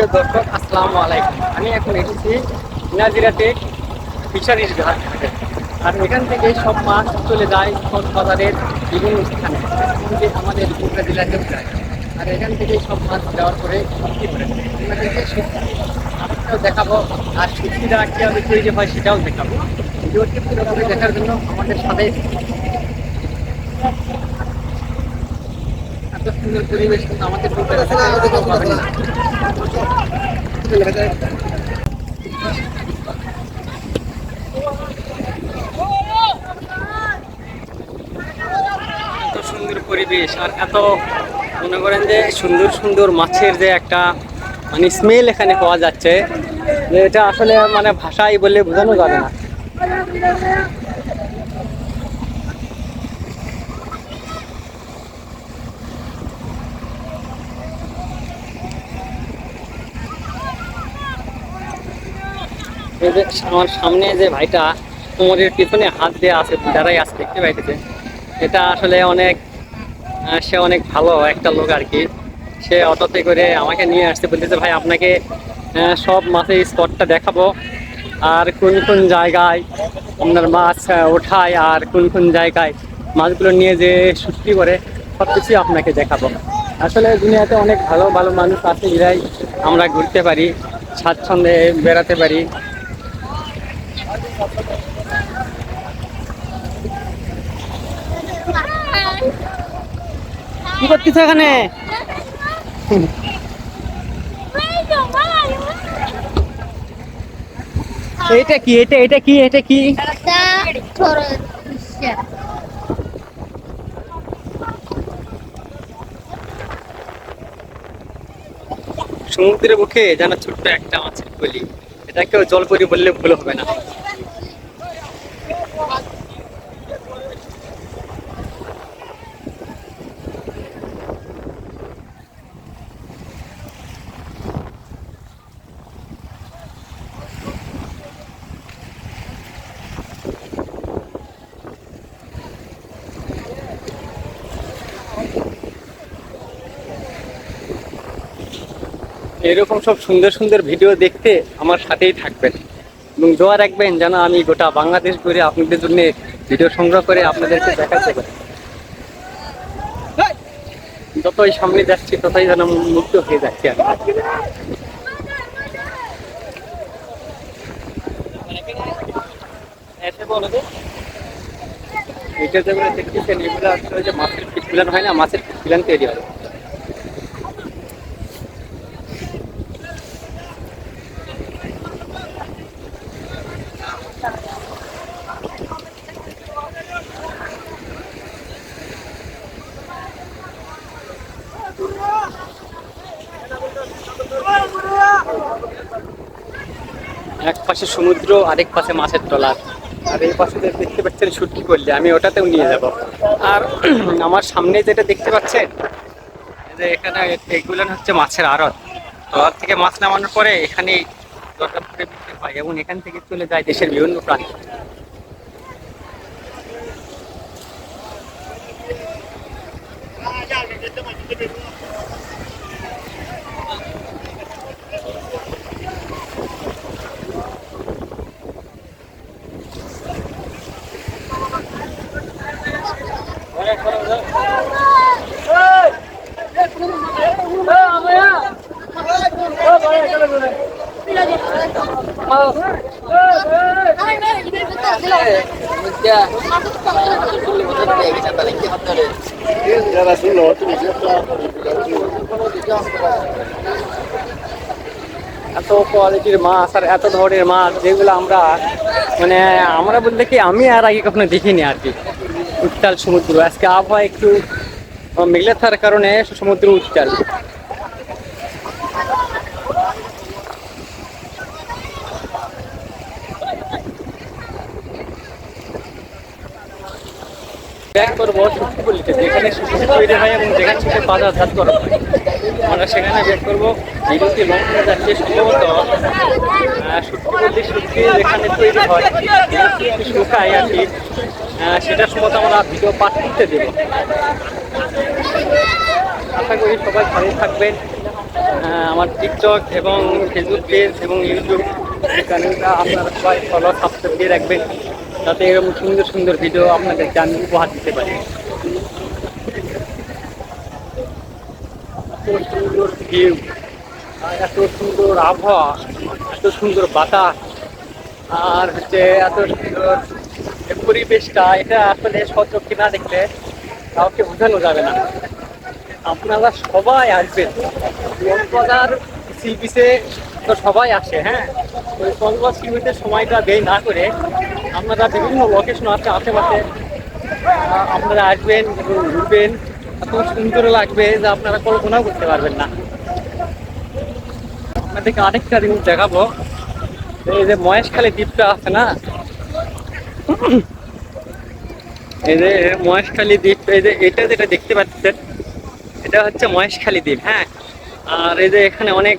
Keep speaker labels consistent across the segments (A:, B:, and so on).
A: সুপ্রিয় দর্শক, আসসালামু আলাইকুম। আমি এখন এসেছি নাজিরাতে ফিশারিজ ঘাট ঘাটে। আর এখান থেকে সব মাছ চলে যায় কক্সবাজারের বিভিন্ন স্থানে, যে আমাদের বগুড়া জেলাতেও যায়। আর এখান থেকে সব মাছ যাওয়ার পরে বিক্রি করে আপনাদেরকে আপনারাও দেখাবো। আর সবজিটা কীভাবে তৈরি হয় সেটাও দেখাবো। ভিডিওটি পুরোপুরি দেখার জন্য আমাদের সাথে এত সুন্দর পরিবেশ কিন্তু আমাদের বগুড়া জেলাতে পাবেন না। এত সুন্দর পরিবেশ আর এত মনে করেন যে সুন্দর সুন্দর মাছের যে একটা মানে স্মেল এখানে পাওয়া যাচ্ছে, যে এটা আসলে মানে ভাষাই বলে বোঝানো যাবে না। এই যে আমার সামনে যে ভাইটা কোমরের পিছনে হাত দিয়ে আছে, দাঁড়াই আছে, দেখতে পাইতেছে, এটা আসলে অনেক সে অনেক ভালো একটা লোক আর কি। সে অটোতে করে আমাকে নিয়ে আসতে বলতেছে, ভাই আপনাকে সব মাছের স্পটটা দেখাবো, আর কোন কোন জায়গায় আপনার মাছ ওঠায়, আর কোন কোন জায়গায় মাছগুলো নিয়ে যে শুটকি করে সব কিছুই আপনাকে দেখাবো। আসলে দুনিয়াতে অনেক ভালো ভালো মানুষ আছে, এরাই আমরা ঘুরতে পারি, স্বাচ্ছন্দ্যে বেড়াতে পারি। কি করতেছ এখানে? এটা কি? এটা কি? এটা কি? সমুদ্রের বুকে যেন ছোট্ট একটা মাছের গলি, এটাকেও জলপরি বললে ভুল হবে না। এরকম সব সুন্দর সুন্দর ভিডিও দেখতে আমার সাথেই থাকবেন এবং দোয়া রাখবেন যেন আমি গোটা বাংলাদেশ ঘুরে আপনাদের জন্য ভিডিও সংগ্রহ করে আপনাদেরকে দেখাতে পারি। যতই সামনে যাচ্ছি ততই যেন মুক্ত হয়ে যাচ্ছি আমি। এটা যেগুলো দেখতেছেন এগুলো আসলে যে মাছের পিট প্ল্যান হয় না, মাছের পিট প্ল্যান তৈরি হয়। এক পাশে সমুদ্র, আরেক পাশে মাছের ট্রলার, আর এই পাশে দেখতে পাচ্ছেন শুটকি করলে আমি ওটাতেও নিয়ে যাব। আর আমার সামনে যেটা দেখতে পাচ্ছেন যে এখানে এগুলো হচ্ছে মাছের আড়ত। ট্রলার থেকে মাছ নামানোর পরে এখানে দরকার করে বিক্রি হয় এবং এখান থেকে চলে যায় দেশের বিভিন্ন প্রান্তে। এত কোয়ালিটির মাছ আর এত ধরনের মাছ যেগুলো আমরা মানে আমরা বলতে কি আমি আর আগে কখনো দেখিনি আর কি। উত্তাল সমুদ্র, আজকে আবহাওয়া একটু মেঘলা থাকার কারণে সমুদ্র উত্তাল। ব্যাক করবো সুতিপল্লিতে, যেখানে সুতি তৈরি হয় এবং যেখানে সুতি বাজারজাত করা হয়, আমরা সেখানে ব্যাক করবো। ভিডিওটি লং হয়ে যাচ্ছে, সম্ভবত সুতিপল্লি সুতি যেখানে তৈরি হয় শুকায় আর কি, সেটা সম্ভবত আমরা ভিডিও পাঠ করতে দেবো। আশা করি সবাই ভালো থাকবেন। আমার টিকটক এবং ফেসবুক পেজ এবং ইউটিউব চ্যানেলটা আপনারা সবাই ফলো সাবস্ক্রাইব দিয়ে রাখবেন, যাতে এরকম সুন্দর সুন্দর ভিডিও আপনাদেরকে আমি উপহার দিতে পারি। এত সুন্দর ভিউ, আর এত সুন্দর আবহাওয়া, এত সুন্দর বাতাস, আর হচ্ছে এত সুন্দর পরিবেশটা, এটা আসলে সচক্ষে না দেখলে কাউকে বোঝানো যাবে না। আপনারা সবাই আসবেন কক্সবাজার সি বিচে, তো সবাই আসে। হ্যাঁ, ওই কক্সবাজার সি বিচের সময়টা ব্যয় না করে আপনারা বিভিন্ন লোকেশন আছে আশেপাশে, আপনারা আসবেন এবং ঘুরবেন। এত সুন্দর লাগবে যে আপনারা কল্পনাও করতে পারবেন না। আপনাদেরকে আরেকটা জিনিস দেখাবো, এই যে মহেশখালী দ্বীপটা আছে না, এই যে মহেশখালী দ্বীপ, এই যে এটা যেটা দেখতে পাচ্ছেন, এটা হচ্ছে মহেশখালী দ্বীপ। হ্যাঁ, আর এই যে এখানে অনেক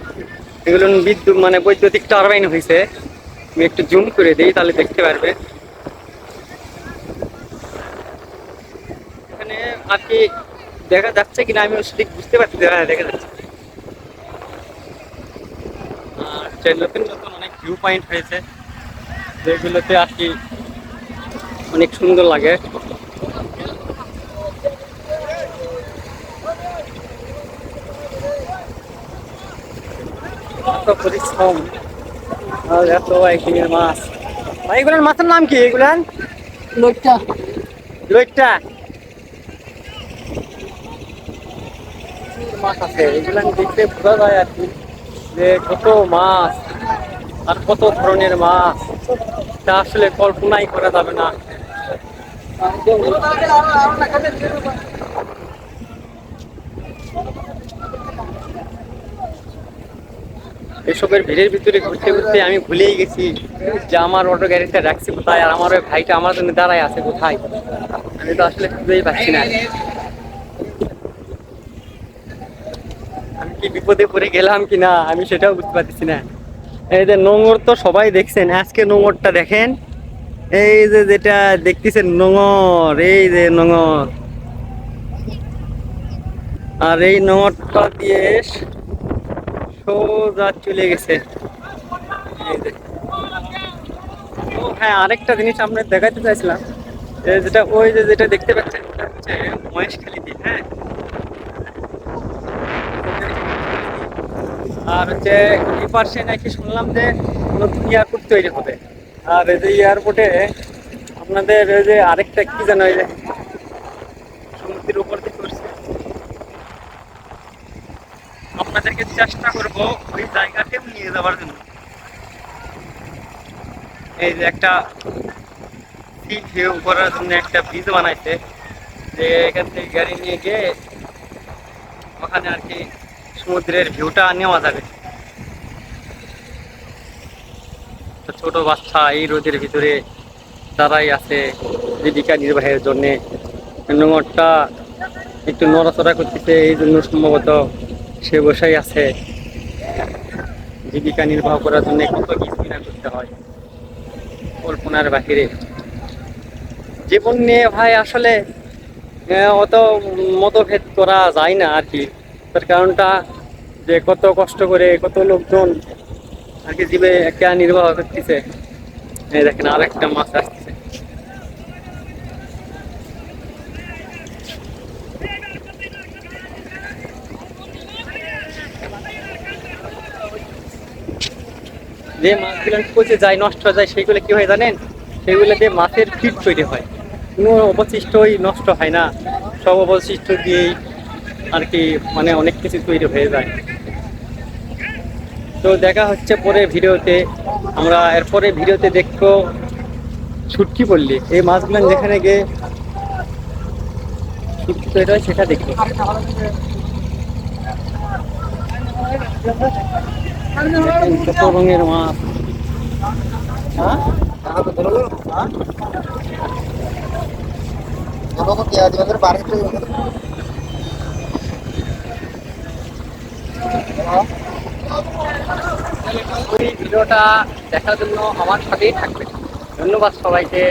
A: এগুলো বিদ্যুৎ মানে বৈদ্যুতিক টারবাইন হয়েছে। আমি একটু জুম করে দিই তাহলে দেখতে পারবে। এখানে আর কি দেখা যাচ্ছে কিনা আমি ঠিক বুঝতে পারছি। হ্যাঁ, দেখা যাচ্ছে। আর যে নতুন নতুন অনেক ভিউ পয়েন্ট হয়েছে, যেগুলোতে আর কি অনেক সুন্দর লাগে। এত পরিশ্রম আর এত একদিনের মাছ। ভাই এগুলোর মাছের নাম কি? এগুলান লইট্টা, লইট্টা মাছ আছে। এগুলান দেখতে বোঝা যায় আর কি যে কত মাছ আর কত ধরনের মাছ, তা আসলে কল্পনাই করা যাবে না। এসবের ভিড়ের ভিতরে ঘুরতে ঘুরতে আমি ভুলেই গেছি যে আমার অটো গাড়িটা রাখছি কোথায়, আর আমার ওই ভাইটা আমার জন্য দাঁড়ায় আছে কোথায়। আমি তো আসলে খুঁজেই পাচ্ছি না। আমি কি বিপদে পড়ে গেলাম কিনা আমি সেটাও বুঝতে পারতেছি না। এই যে নোঙর তো সবাই দেখছেন, আজকে নোঙরটা দেখেন। এই যে যেটা দেখতেছেন নোঙর, এই যে নোঙর, আর এই নোঙরটা দিয়ে সোজা চলে গেছে। এই যে, ও হ্যাঁ, আরেকটা জিনিস আপনার দেখাতে চাইছিলাম, যেটা ওই যে যেটা দেখতে পাচ্ছেন ওটা হচ্ছে মহেশখালী দ্বীপ। হ্যাঁ, আর হচ্ছে এই পাশে নাকি শুনলাম যে নতুন এয়ারপোর্ট তৈরি হবে। আর এই যে এয়ারপোর্টে আপনাদের ওই যে আরেকটা কি জানো, এই যে সমুদ্রের উপর দিয়ে করছে, আপনাদেরকে চেষ্টা করব ওই জায়গাতেও নিয়ে যাওয়ার জন্য। এই যে একটা সি ভিউ করার জন্য একটা ব্রিজ বানাইছে, যে এখান থেকে গাড়ি নিয়ে গিয়ে ওখানে আর কি সমুদ্রের ভিউটা নেওয়া যাবে। তো ছোট বাচ্চা এই রোদের ভিতরে দাঁড়াই আছে জীবিকা নির্বাহের জন্য। নোংরটা একটু নড়াচড়া করতেছে, এই জন্য সম্ভবত সে বসেই আছে। জীবিকা নির্বাহ করার জন্য কত কিছু না করতে হয় কল্পনার বাহিরে। জীবন নিয়ে ভাই আসলে অত মতভেদ করা যায় না আর কি। তার কারণটা যে কত কষ্ট করে কত লোকজন আর কি জীবিকা নির্বাহ করতেছে। এই দেখেন আরেকটা মাছ আসতেছে। যে মাছগুলো পচে যায়, নষ্ট হয়ে যায়, সেইগুলো কি হয় জানেন? সেগুলো দিয়ে মাছের ফিড তৈরি হয়, কোনো অবশিষ্টই নষ্ট হয় না। সব অবশিষ্ট দিয়েই আর কি মানে অনেক কিছু তৈরি হয়ে যায়। তো দেখা হচ্ছে পরে ভিডিওতে। আমরা এরপরে ভিডিওতে দেখবো শুটকি পড়লি, এই মাছগুলো যেখানে গিয়ে শুটকি তৈরি হয় সেটা দেখবো। কত রঙের মাছ। হ্যাঁ, ওই ভিডিওটা দেখার জন্য আমার সাথেই থাকবে। ধন্যবাদ সবাইকে।